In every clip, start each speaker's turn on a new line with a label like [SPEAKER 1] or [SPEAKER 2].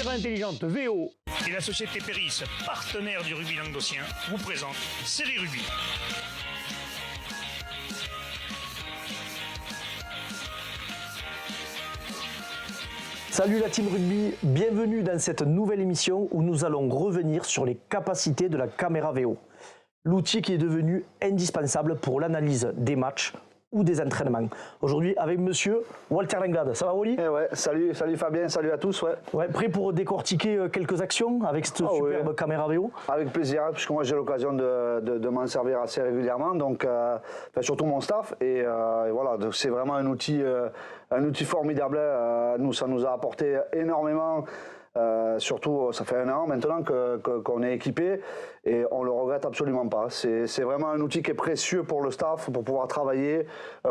[SPEAKER 1] Caméra intelligente VO
[SPEAKER 2] et la société Péris, partenaire du rugby languedocien, vous présente Série Rugby.
[SPEAKER 3] Salut la team rugby, bienvenue dans cette nouvelle émission où nous allons revenir sur les capacités de la caméra VO. L'outil qui est devenu indispensable pour l'analyse des matchs ou des entraînements. Aujourd'hui avec monsieur Walter Lenglade. Ça va Wally?
[SPEAKER 4] Ouais, salut Fabien, salut à tous.
[SPEAKER 3] Ouais, prêt pour décortiquer quelques actions avec cette superbe caméra VO?
[SPEAKER 4] Avec plaisir, puisque moi j'ai l'occasion de m'en servir assez régulièrement, donc surtout mon staff, et voilà, c'est vraiment un outil formidable. Nous, ça nous a apporté énormément. Surtout, ça fait 1 an maintenant qu'on est équipé et on le regrette absolument pas. C'est vraiment un outil qui est précieux pour le staff, pour pouvoir travailler,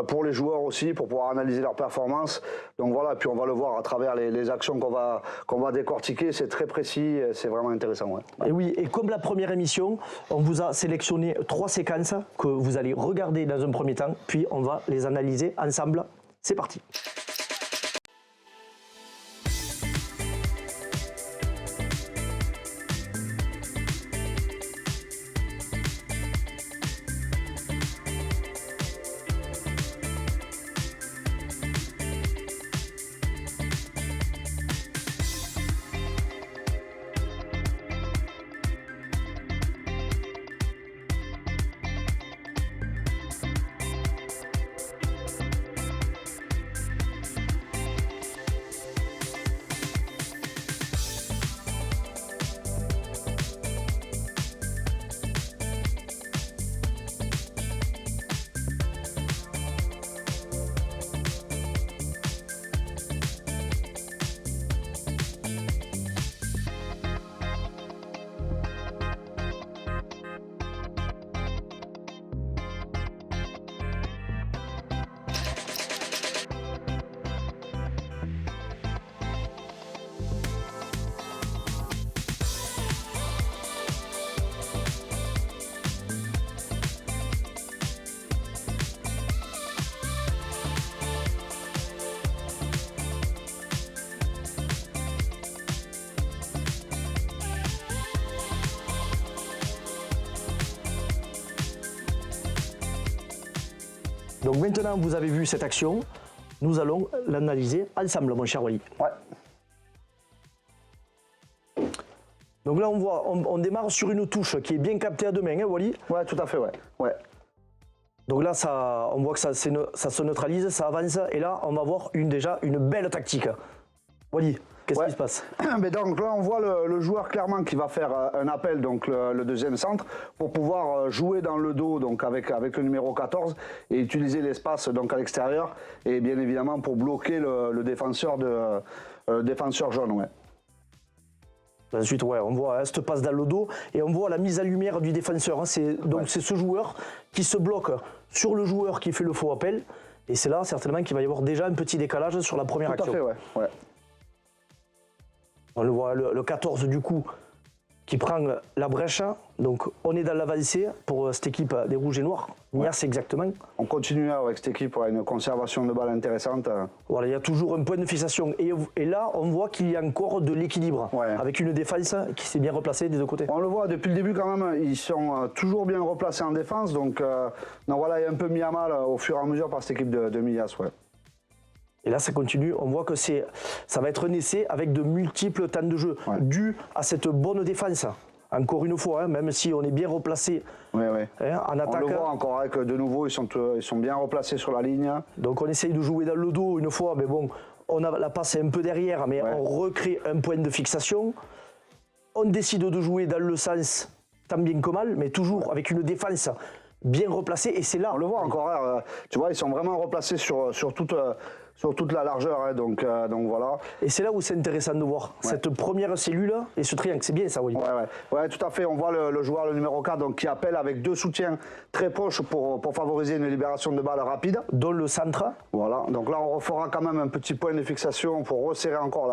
[SPEAKER 4] pour les joueurs aussi, pour pouvoir analyser leurs performances. Donc voilà, puis on va le voir à travers les actions qu'on va décortiquer. C'est très précis, c'est vraiment intéressant. Ouais.
[SPEAKER 3] Et oui, et comme la première émission, on vous a sélectionné 3 séquences que vous allez regarder dans un premier temps, puis on va les analyser ensemble. C'est parti. Donc maintenant vous avez vu cette action, nous allons l'analyser ensemble mon cher Wally.
[SPEAKER 4] Ouais.
[SPEAKER 3] Donc là on voit, on démarre sur une touche qui est bien captée à 2 mains, hein, Wally?
[SPEAKER 4] Ouais, tout à fait, ouais.
[SPEAKER 3] Donc là on voit que ça se neutralise, ça avance, et là on va voir déjà une belle tactique. Wally, qu'est-ce qui se passe?
[SPEAKER 4] Mais donc là on voit le joueur clairement qui va faire un appel, donc le deuxième centre, pour pouvoir jouer dans le dos, donc avec le numéro 14 et utiliser l'espace donc à l'extérieur, et bien évidemment pour bloquer le défenseur jaune. Ouais.
[SPEAKER 3] Ensuite, ouais, on voit cette passe dans le dos et on voit la mise en lumière du défenseur. Hein. C'est ce joueur qui se bloque sur le joueur qui fait le faux appel, et c'est là certainement qu'il va y avoir déjà un petit décalage sur la première action.
[SPEAKER 4] Tout à fait, ouais.
[SPEAKER 3] On le voit, le 14 du coup, qui prend la brèche. Donc on est dans l'avancée pour cette équipe des Rouges et Noirs. Nias exactement.
[SPEAKER 4] On continue avec cette équipe, une conservation de balle intéressante.
[SPEAKER 3] Voilà, il y a toujours un point de fixation. Et là, on voit qu'il y a encore de l'équilibre, avec une défense qui s'est bien replacée des deux côtés.
[SPEAKER 4] On le voit depuis le début quand même, ils sont toujours bien replacés en défense. Donc voilà, il est un peu mis à mal au fur et à mesure par cette équipe de Milias. Ouais.
[SPEAKER 3] Et là, ça continue. On voit que ça va être un essai avec de multiples temps de jeu, dû à cette bonne défense. Encore une fois, hein, même si on est bien replacé en attaque.
[SPEAKER 4] On le voit encore, que de nouveau, ils sont bien replacés sur la ligne.
[SPEAKER 3] Donc on essaye de jouer dans le dos une fois, mais bon, la passe est un peu derrière, mais on recrée un point de fixation. On décide de jouer dans le sens tant bien que mal, mais toujours avec une défense bien replacée, et c'est là.
[SPEAKER 4] On le voit encore, tu vois, ils sont vraiment replacés sur toute la largeur, hein, donc voilà.
[SPEAKER 3] Et c'est là où c'est intéressant de voir cette première cellule et ce triangle, c'est bien ça, oui.
[SPEAKER 4] Ouais, tout à fait. On voit le joueur, le numéro 4, donc, qui appelle avec 2 soutiens très proches pour favoriser une libération de balle rapide.
[SPEAKER 3] Dans le centre.
[SPEAKER 4] Voilà, donc là on refera quand même un petit point de fixation pour resserrer encore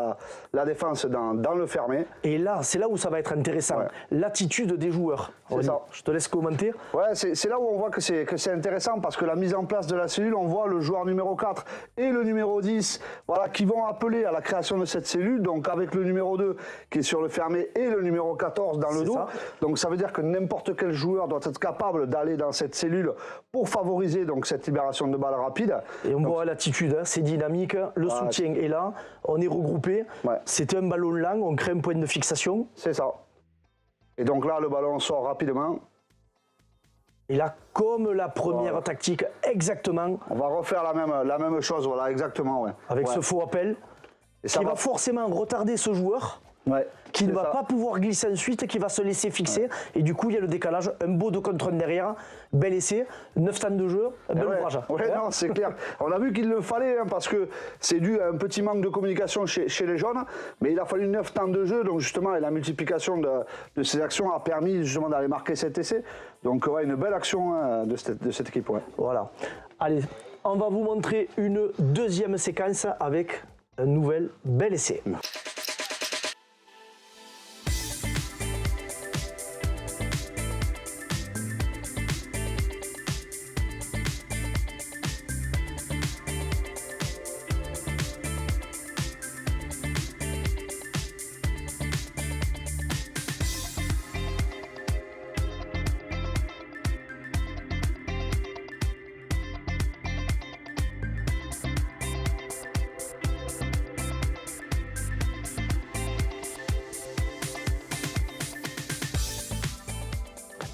[SPEAKER 4] la défense dans le fermé.
[SPEAKER 3] Et là, c'est là où ça va être intéressant, l'attitude des joueurs.
[SPEAKER 4] C'est ça.
[SPEAKER 3] Je te laisse commenter.
[SPEAKER 4] Ouais, c'est là où on voit que c'est intéressant, parce que la mise en place de la cellule, on voit le joueur numéro 4 et le numéro numéro 10, voilà, qui vont appeler à la création de cette cellule, donc avec le numéro 2 qui est sur le fermé et le numéro 14 dans le dos. Ça. Donc ça veut dire que n'importe quel joueur doit être capable d'aller dans cette cellule pour favoriser donc cette libération de balles rapide.
[SPEAKER 3] Et on voit l'attitude, hein, c'est dynamique, le soutien est là, on est regroupé, c'est un ballon lent, on crée un point de fixation.
[SPEAKER 4] C'est ça. Et donc là, le ballon sort rapidement.
[SPEAKER 3] Et là, comme la première tactique, exactement.
[SPEAKER 4] On va refaire la même chose, voilà, exactement.
[SPEAKER 3] Avec ce faux appel, et ça va forcément retarder ce joueur, qui ne va pas pouvoir glisser ensuite, qui va se laisser fixer. Et du coup, il y a le décalage, un beau 2 contre 1 derrière, bel essai, 9 temps de jeu, bel ouvrage.
[SPEAKER 4] Non, c'est clair. On a vu qu'il le fallait, hein, parce que c'est dû à un petit manque de communication chez les jeunes, mais il a fallu 9 temps de jeu, donc justement, et la multiplication de ces actions a permis justement d'aller marquer cet essai. Donc, une belle action de cette équipe.
[SPEAKER 3] Voilà. Allez, on va vous montrer une deuxième séquence avec un nouvel bel essai.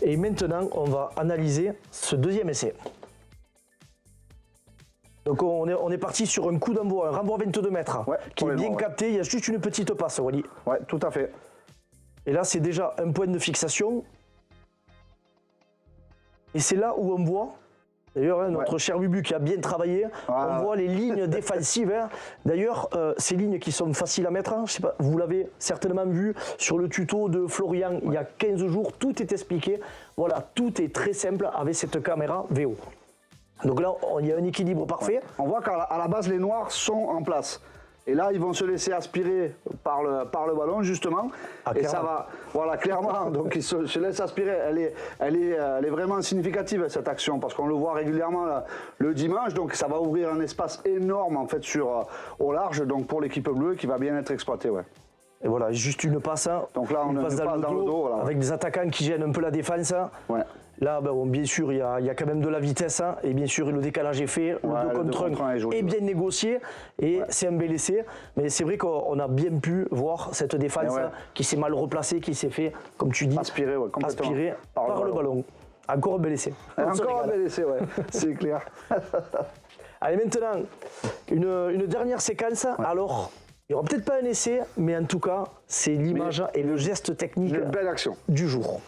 [SPEAKER 3] Et maintenant, on va analyser ce deuxième essai. Donc on est parti sur un coup d'envoi, un renvoi 22 mètres, qui est bien capté. Il y a juste une petite passe, Wally.
[SPEAKER 4] Ouais, tout à fait.
[SPEAKER 3] Et là, c'est déjà un point de fixation. Et c'est là où on voit, d'ailleurs, notre cher Bubu qui a bien travaillé, on voit les lignes défensives. D'ailleurs, ces lignes qui sont faciles à mettre, je sais pas, vous l'avez certainement vu sur le tuto de Florian il y a 15 jours, tout est expliqué. Voilà, tout est très simple avec cette caméra VO. Donc là, il y a un équilibre parfait.
[SPEAKER 4] On voit qu'à la base, les noirs sont en place. Et là, ils vont se laisser aspirer par le ballon, justement. Et ça va, voilà, clairement. Donc, ils se laissent aspirer. Elle est vraiment significative, cette action, parce qu'on le voit régulièrement le dimanche. Donc, ça va ouvrir un espace énorme, en fait, au large, donc pour l'équipe bleue, qui va bien être exploitée.
[SPEAKER 3] Et voilà, juste une passe.
[SPEAKER 4] Donc là, on passe dans le dos. Voilà,
[SPEAKER 3] avec des attaquants qui gênent un peu la défense. Là, bon, bien sûr, il y a quand même de la vitesse, et bien sûr, le décalage est fait, le 2 contre 1 est bien négocié, et c'est un bel essai. Mais c'est vrai qu'on a bien pu voir cette défense qui s'est mal replacée, qui s'est fait, comme tu dis, aspirer par le ballon. Encore un bel essai.
[SPEAKER 4] Encore un bel essai, c'est clair.
[SPEAKER 3] Allez, maintenant, une dernière séquence. Alors, il n'y aura peut-être pas un essai, mais en tout cas, c'est l'image et le geste technique du jour.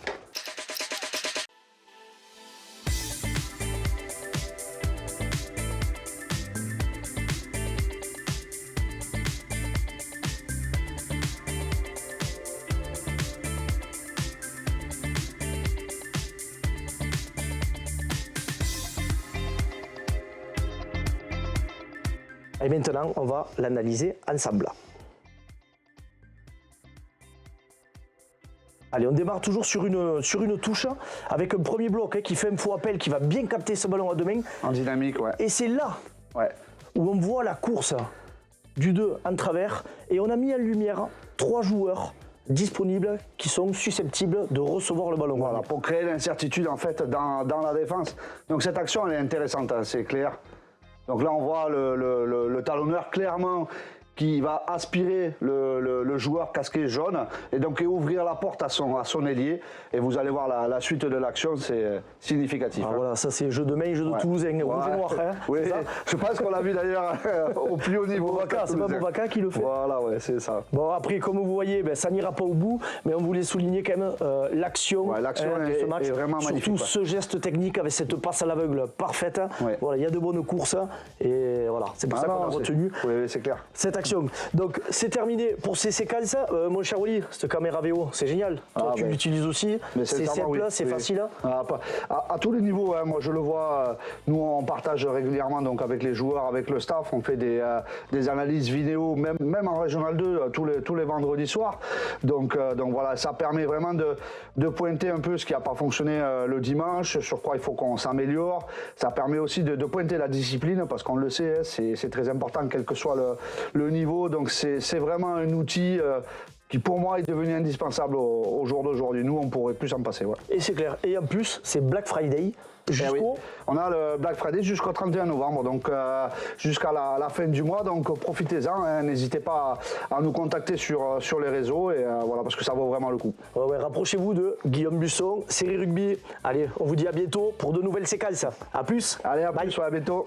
[SPEAKER 3] Et maintenant, on va l'analyser ensemble. Allez, on démarre toujours sur une touche avec un premier bloc qui fait un faux appel qui va bien capter ce ballon à deux mains.
[SPEAKER 4] En dynamique,
[SPEAKER 3] Et c'est là où on voit la course du 2 en travers. Et on a mis en lumière 3 joueurs disponibles qui sont susceptibles de recevoir le ballon.
[SPEAKER 4] Voilà, pour créer l'incertitude en fait dans la défense. Donc cette action, elle est intéressante, c'est clair. Donc là, on voit le talonneur clairement qui va aspirer le joueur casqué jaune et donc ouvrir la porte à son ailier. Et vous allez voir la suite de l'action, c'est significatif.
[SPEAKER 3] Voilà, ça c'est jeu de main, jeu de Toulousain, rouge et noir.
[SPEAKER 4] Oui, je pense qu'on l'a vu d'ailleurs au plus haut niveau.
[SPEAKER 3] C'est pas Boubacar qui le fait.
[SPEAKER 4] Voilà, c'est ça.
[SPEAKER 3] Bon, après, comme vous voyez, ça n'ira pas au bout, mais on voulait souligner quand même l'action de ce match.
[SPEAKER 4] Est vraiment magnifique.
[SPEAKER 3] Surtout ce geste technique avec cette passe à l'aveugle parfaite. Voilà, il y a de bonnes courses et voilà, c'est pour ça qu'on a retenu
[SPEAKER 4] oui, c'est clair.
[SPEAKER 3] cette action. Donc c'est terminé pour ces séquences. Mon cher Oli, cette caméra VO, c'est génial. Toi, tu l'utilises aussi. C'est simple, c'est facile.
[SPEAKER 4] À tous les niveaux, hein. Moi je le vois. Nous on partage régulièrement donc avec les joueurs, avec le staff. On fait des analyses vidéo, même en Régional 2 tous les vendredis soirs. Donc voilà, ça permet vraiment de pointer un peu ce qui n'a pas fonctionné le dimanche, sur quoi il faut qu'on s'améliore. Ça permet aussi de pointer la discipline, parce qu'on le sait, hein, c'est très important quel que soit le niveau. Donc c'est vraiment un outil qui pour moi est devenu indispensable au jour d'aujourd'hui. Nous, on pourrait plus s'en passer. Ouais.
[SPEAKER 3] Et c'est clair. Et en plus, c'est Black Friday.
[SPEAKER 4] Oui. On a le Black Friday jusqu'au 31 novembre, donc jusqu'à la fin du mois. Donc profitez-en, hein, n'hésitez pas à nous contacter sur les réseaux, et voilà, parce que ça vaut vraiment le coup.
[SPEAKER 3] Ouais, rapprochez-vous de Guillaume Busson, série rugby. Allez, on vous dit à bientôt pour de nouvelles séquences. À plus.
[SPEAKER 4] Allez, à plus, à bientôt.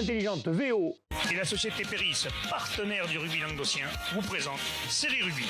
[SPEAKER 2] Intelligente VO et la société Péris, partenaire du rugby languedocien, vous présente Série Rugby.